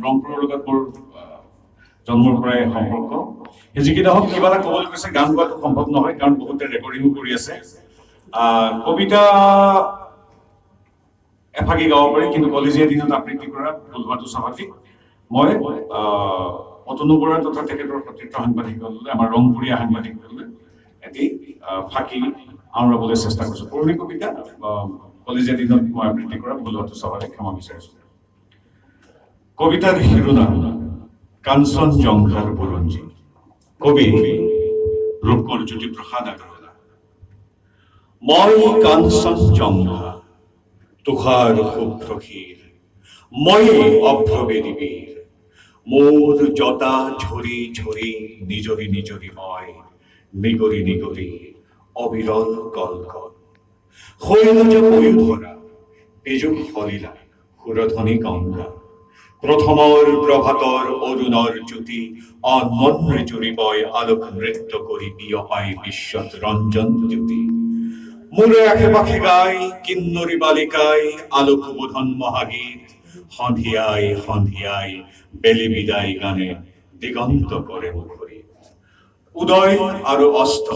ৰংপুৰৰ লগত মোৰ জন্মৰ পৰাই সম্পৰ্ক। যিকেইটা হওক কিবা এটা ক'বলৈ কৈছে, গান গোৱাটো সম্ভৱ নহয় কাৰণ বহুতে ৰেকৰ্ডিঙো কৰি আছে। কবিতা এফাকি গাব পাৰি, কিন্তু কলেজীয়া দিনত আবৃত্তি কৰা ভুল হোৱাটো স্বাভাৱিক। মই অতনু বৰা তথা তেখেতৰ সতীৰ্থ সাংবাদিকসকলে, আমাৰ ৰংপুৰীয়া সাংবাদিকসকলে এটি ফাঁকি আওৰাবলৈ চেষ্টা কৰিছোঁ। পুৰণি কবিতা কলেজীয়া দিনত মই আবৃত্তি কৰা ভুল হোৱাটো স্বাভাৱিক, ক্ষমা বিচাৰিছোঁ। কবিতাৰ শিৰোনাম কাঞ্চনজংঘাৰ বুৰঞ্জী। কবি ৰূপকোঁৱৰ জ্যোতিপ্ৰসাদ আগৰৱালা। মই কাঞ্চনজংঘা, তুষাৰ শুভ্ৰ ক্ষীৰ, ময়ে অভ্ৰবেদী বীৰ। মোৰ জটা ঝৰি ঝৰি নিজৰি নিজৰি মই, নিগৰি নিগৰি অবিৰল কলকল। শৈলজ পয়ুধৰা পেজুক সলিলা সুৰধনী গংগা। প্ৰথমৰ প্ৰভাতৰ অৰুণৰ জ্যোতি অন্মন্ৰে জুৰিবই আলোক নৃত্য কৰি বিয়পাই বিশ্বত ৰঞ্জন জ্যোতি। মোৰে আশে পাশে গাই কিন্নৰী বালিকাই আলোক বোধন মহাগীত। সন্ধিয়াই সন্ধিয়াই বেলি বিদায় গানে দিগন্ত কৰে মুখৰিত। উদয় আৰু অস্ত